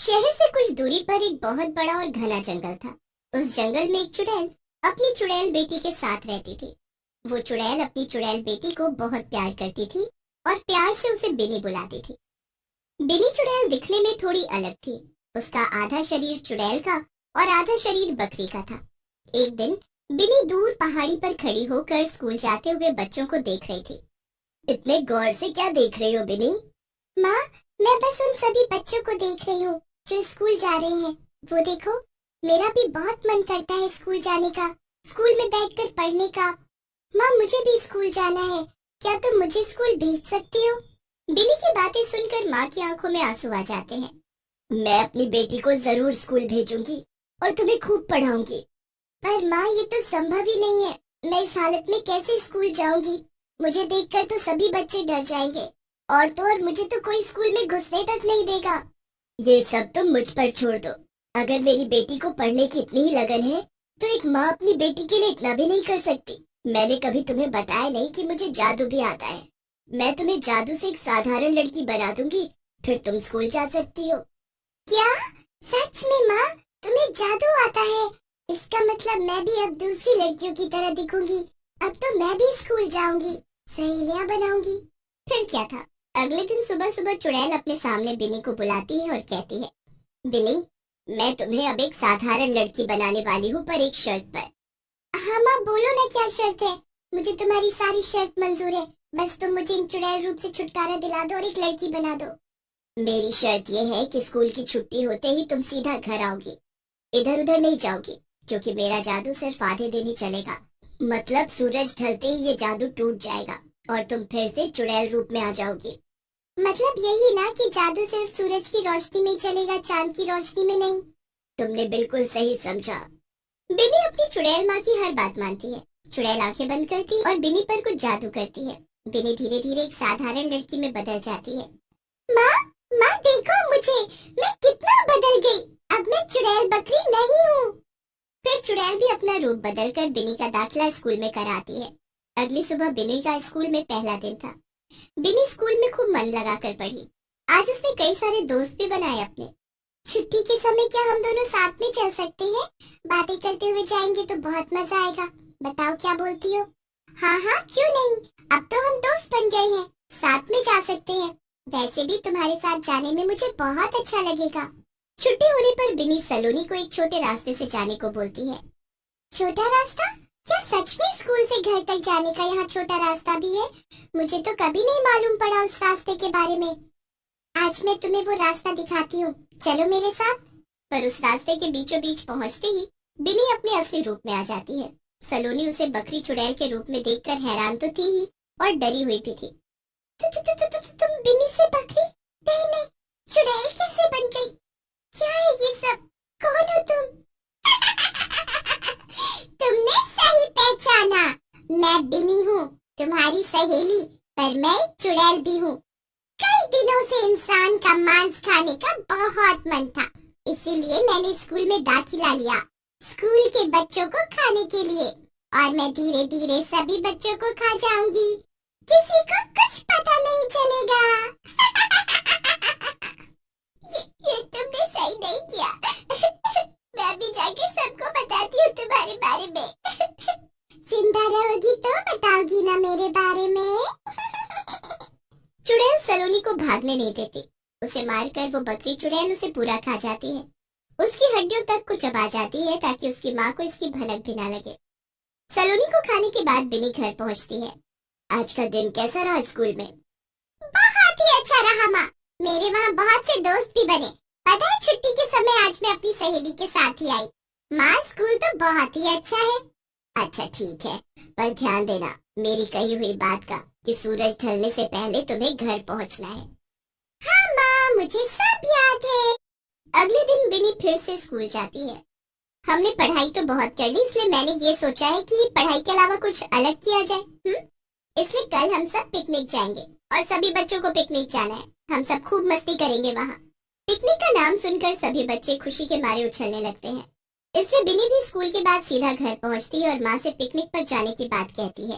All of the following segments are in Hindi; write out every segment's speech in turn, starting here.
शहर से कुछ दूरी पर एक बहुत बड़ा और घना जंगल था। उस जंगल में एक चुड़ैल अपनी चुड़ैल बेटी के साथ रहती थी। वो चुड़ैल अपनी चुड़ैल बेटी को बहुत प्यार करती थी और प्यार से उसे बिनी बुलाती थी। बिनी चुड़ैल दिखने में थोड़ी अलग थी। उसका आधा शरीर चुड़ैल का और आधा शरीर बकरी का था। एक दिन बिनी दूर पहाड़ी पर खड़ी होकर स्कूल जाते हुए बच्चों को देख रही थी। इतने गौर से क्या देख रही हो बिनी? माँ, मैं बस उन सभी बच्चों को देख रही हूँ जो स्कूल जा रहे हैं। वो देखो, मेरा भी बहुत मन करता है स्कूल जाने का, स्कूल में बैठकर पढ़ने का। माँ, मुझे भी स्कूल जाना है, क्या तुम मुझे स्कूल भेज सकती हो? बिनी की बातें सुनकर माँ की आंखों में आंसू आ जाते हैं। मैं अपनी बेटी को जरूर स्कूल भेजूंगी और तुम्हें खूब पढ़ाऊंगी। पर माँ, ये तो संभव ही नहीं है। मैं इस हालत में कैसे स्कूल जाऊंगी? मुझे देखकर तो सभी बच्चे डर जाएंगे और तो और मुझे तो कोई स्कूल में घुसने तक नहीं देगा। ये सब तुम मुझ पर छोड़ दो। अगर मेरी बेटी को पढ़ने की इतनी ही लगन है तो एक माँ अपनी बेटी के लिए इतना भी नहीं कर सकती। मैंने कभी तुम्हें बताया नहीं कि मुझे जादू भी आता है। मैं तुम्हें जादू से एक साधारण लड़की बना दूंगी, फिर तुम स्कूल जा सकती हो। क्या? सच में माँ, तुम्हें जादू आता है? इसका मतलब मैं भी अब दूसरी लड़कियों की तरह दिखूंगी। अब तो मैं भी स्कूल जाऊंगी, सहेलियां बनाऊंगी। फिर क्या था, अगले दिन सुबह सुबह चुड़ैल अपने सामने बिनी को बुलाती है और कहती है, बिनी, मैं तुम्हें अब एक साधारण लड़की बनाने वाली हूँ, पर एक शर्त पर। हाँ माँ, बोलो ना, क्या शर्त है? मुझे तुम्हारी सारी शर्त मंजूर है, बस तुम मुझे इन चुड़ैल रूप से छुटकारा दिला दो और एक लड़की बना दो। मेरी शर्त यह है कि स्कूल की छुट्टी होते ही तुम सीधा घर आओगी, इधर उधर नहीं जाओगी, क्योंकि मेरा जादू सिर्फ आधे दिन ही चलेगा। मतलब सूरज ढलते ही ये जादू टूट जाएगा और तुम फिर से चुड़ैल रूप में आ जाओगी। मतलब यही ना कि जादू सिर्फ सूरज की रोशनी में ही चलेगा, चांद की रोशनी में नहीं। तुमने बिल्कुल सही समझा। बिनी अपनी चुड़ैल माँ की हर बात मानती है। चुड़ैल आंखें बंद करती है और बिनी पर कुछ जादू करती है। बिनी धीरे धीरे एक साधारण लड़की में बदल जाती है। माँ, माँ देखो मुझे, मैं कितना बदल गई। अब मैं चुड़ैल बकरी नहीं हूँ। फिर चुड़ैल भी अपना रूप बदलकर बिनी का दाखिला स्कूल में कराती है। अगली सुबह बिनी का स्कूल में पहला दिन था। बिनी स्कूल में खूब मन लगाकर पढ़ी। आज उसने कई सारे दोस्त भी बनाए अपने। छुट्टी के समय क्या हम दोनों साथ में चल सकते हैं? बातें करते हुए जाएंगे तो बहुत मजा आएगा। बताओ क्या बोलती हो? हाँ हाँ, क्यों नहीं, अब तो हम दोस्त बन गए हैं, साथ में जा सकते हैं। वैसे भी तुम्हारे साथ जाने में मुझे बहुत अच्छा लगेगा। छुट्टी होने पर बिनी सलोनी को एक छोटे रास्ते से जाने को बोलती है। छोटा रास्ता? क्या सच में स्कूल से घर तक जाने का यहाँ छोटा रास्ता भी है? मुझे तो कभी नहीं मालूम पड़ा उस रास्ते के बारे में। आज मैं तुम्हें वो रास्ता दिखाती हूँ, चलो मेरे साथ। पर उस रास्ते के बीचों बीच पहुँचते ही बिनी अपने असली रूप में आ जाती है। सलोनी उसे बकरी चुड़ैल के रूप में देखकर हैरान तो थी ही और डरी हुई भी थी। तुम बिनी से बकरी? नहीं नहीं, चुड़ैल कैसे बन गई? क्या है ये सब? कौन हो तुम? तुमने सही पहचाना, मैं बिनी हूँ, तुम्हारी सहेली। पर मैं एक चुड़ैल भी हूँ। कई दिनों से इंसान का मांस खाने का बहुत मन था, इसीलिए मैंने स्कूल में दाखिला लिया, स्कूल के बच्चों को खाने के लिए। और मैं धीरे धीरे सभी बच्चों को खा जाऊंगी, किसी को कुछ पता नहीं चलेगा। ये तुमने सही नहीं किया। मैं भी जाकर सबको बताती हूँ तुम्हारे बारे में। जिंदा रहोगी तो बताओगी ना मेरे बारे में? चुड़ैल सलोनी को भागने नहीं देती। उसे मारकर वो बकरी चुड़ैल उसे पूरा खा जाती है। उसकी हड्डियों तक को चबा जाती है ताकि उसकी माँ को इसकी भनक भी ना लगे। सलोनी को खाने के बाद बिनी घर पहुँचती है। आज का दिन कैसा रहा स्कूल में? बहुत ही अच्छा रहा माँ, मेरे वहाँ बहुत से दोस्त भी बने। पता है, छुट्टी के समय आज मैं अपनी सहेली के साथ ही आई। माँ, स्कूल तो बहुत ही अच्छा है। अच्छा ठीक है, पर ध्यान देना मेरी कही हुई बात का कि सूरज ढलने से पहले तुम्हें घर पहुँचना है। हाँ माँ, मुझे सब याद है। अगले दिन बिनी फिर से स्कूल जाती है। हमने पढ़ाई तो बहुत कर ली, इसलिए मैंने ये सोचा है कि पढ़ाई के अलावा कुछ अलग किया जाए। इसलिए कल हम सब पिकनिक जाएंगे और सभी बच्चों को पिकनिक जाना है। हम सब खूब मस्ती करेंगे वहाँ। पिकनिक का नाम सुनकर सभी बच्चे खुशी के मारे उछलने लगते हैं। इसलिए बिनी भी स्कूल के बाद सीधा घर पहुँचती है और माँ से पिकनिक पर जाने की बात कहती है।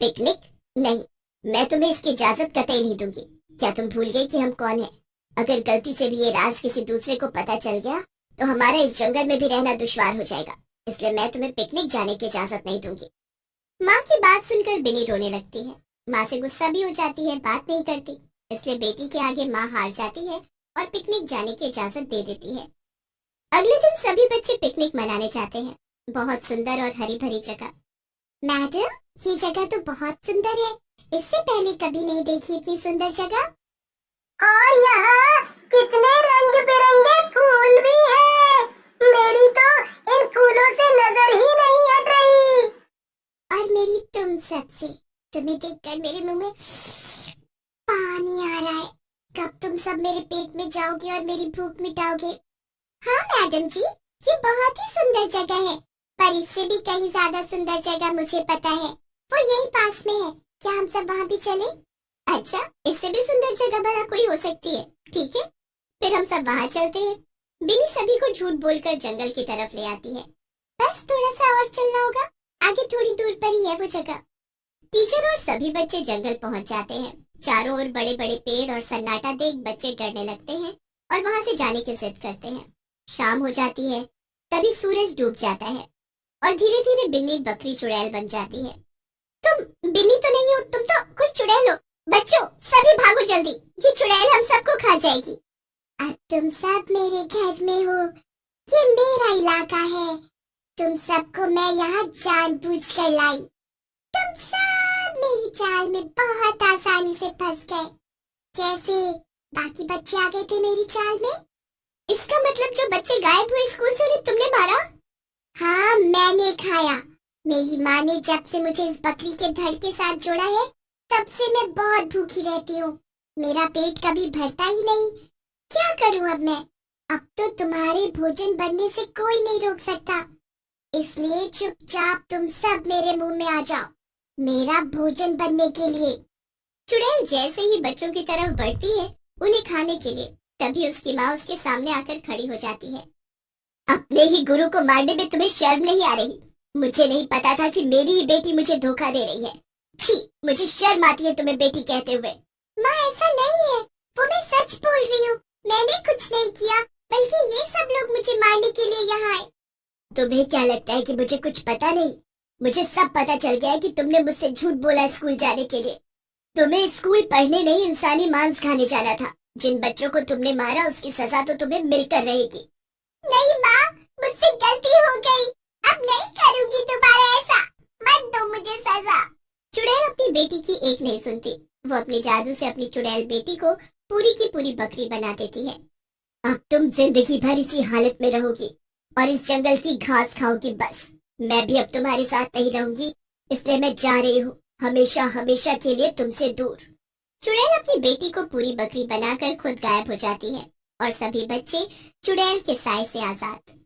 पिकनिक? नहीं, मैं तुम्हें इसकी इजाजत कतई नहीं दूंगी। क्या तुम भूल गई कि हम कौन हैं? अगर गलती से भी ये राज किसी दूसरे को पता चल गया तो हमारा इस जंगल में भी रहना दुश्वार हो जाएगा, इसलिए मैं तुम्हें पिकनिक जाने की इजाजत नहीं दूंगी। माँ की बात सुनकर बिनी रोने लगती है। माँ से गुस्सा भी हो जाती है, बात नहीं करती, इसलिए बेटी के आगे माँ हार जाती है और पिकनिक जाने की इजाजत दे देती है। अगले दिन सभी बच्चे पिकनिक मनाने जाते हैं। बहुत सुंदर और हरी भरी जगह। मैडम, ये जगह तो बहुत सुंदर है, इससे पहले कभी नहीं देखी इतनी सुंदर जगह। और यहाँ कितने रंग बिरंगे फूल भी हैं। मेरी तो इन फूलों से नजर ही नहीं हट रही। और मेरी तुम सबसे, तुम्हें देखकर मेरे मुंह में पानी आ रहा है। कब तुम सब मेरे पेट में जाओगे और मेरी भूख मिटाओगे? हाँ मैडम जी, ये बहुत ही सुंदर जगह है, पर इससे भी कहीं ज्यादा सुंदर जगह मुझे पता है, वो यही पास में है। क्या हम सब वहाँ भी चलें? अच्छा, इससे भी सुंदर जगह भला कोई हो सकती है? ठीक है, फिर हम सब वहाँ चलते हैं। बिनी सभी को झूठ बोलकर जंगल की तरफ ले आती है। बस थोड़ा सा और चलना होगा, आगे थोड़ी दूर पर ही है वो जगह। टीचर और सभी बच्चे जंगल पहुंच जाते हैं। चारों ओर बड़े बड़े पेड़ और सन्नाटा देख बच्चे डरने लगते हैं और वहां से जाने की जिद करते हैं। शाम हो जाती है, तभी सूरज डूब जाता है और धीरे धीरे बिन्नी बकरी चुड़ैल बन जाती है। तुम बिन्नी तो नहीं हो, तुम तो कुछ चुड़ैल हो। बच्चों, सभी भागो जल्दी, ये चुड़ैल हम सबको खा जाएगी। अब तुम सब मेरे घर में हो, ये मेरा इलाका है, तुम सबको मैं यहाँ जानबूझकर लाई। तुम सब मेरी चाल में बहुत आसानी से फंस गए, जैसे बाकी बच्चे आ गए थे मेरी चाल में। इसका मतलब जो बच्चे गायब हुए स्कूल से, उन्हें तुमने मारा? हाँ, मैंने खाया। मेरी माँ ने जब से मुझे इस बकरी के धड़ के साथ जोड़ा है, तब से मैं बहुत भूखी रहती हूँ। मेरा पेट कभी भरता ही नहीं। क्या करूँ अब मैं? अब तो तुम्हारे भोजन बनने से कोई नहीं रोक सकता, इसलिए चुपचाप तुम सब मेरे मुंह में आ जाओ, मेरा भोजन बनने के लिए। चुड़ैल जैसे ही बच्चों की तरफ बढ़ती है उन्हें खाने के लिए, तभी उसकी माँ उसके सामने आकर खड़ी हो जाती है। अपने ही गुरु को मारने में तुम्हें शर्म नहीं आ रही? मुझे नहीं पता था कि मेरी ही बेटी मुझे धोखा दे रही है। छी, मुझे शर्म आती है तुम्हें बेटी कहते हुए। माँ, ऐसा नहीं है, वो मैं सच बोल रही हूँ, मैंने कुछ नहीं किया, बल्कि ये सब लोग मुझे मारने के लिए यहाँ आए। तुम्हें क्या लगता है कि मुझे कुछ पता नहीं? मुझे सब पता चल गया है कि तुमने मुझसे झूठ बोला स्कूल जाने के लिए। तुम्हें स्कूल पढ़ने नहीं, इंसानी मांस खाने जाना था। जिन बच्चों को तुमने मारा उसकी सजा तो तुम्हें मिलकर रहेगी। नहीं माँ, मुझसे गलती हो गई, अब नहीं करूँगी दोबारा ऐसा, मत दो मुझे सजा। चुड़ैल अपनी बेटी की एक नहीं सुनती, वो अपने जादू से अपनी चुड़ैल बेटी को पूरी की पूरी बकरी बना देती है। अब तुम जिंदगी भर इसी हालत में रहोगी और इस जंगल की घास खाओगी बस। मैं भी अब तुम्हारे साथ नहीं रहूंगी, इसलिए मैं जा रही हूँ, हमेशा हमेशा के लिए तुमसे दूर। चुड़ैल अपनी बेटी को पूरी बकरी बनाकर खुद गायब हो जाती है और सभी बच्चे चुड़ैल के साए से आजाद।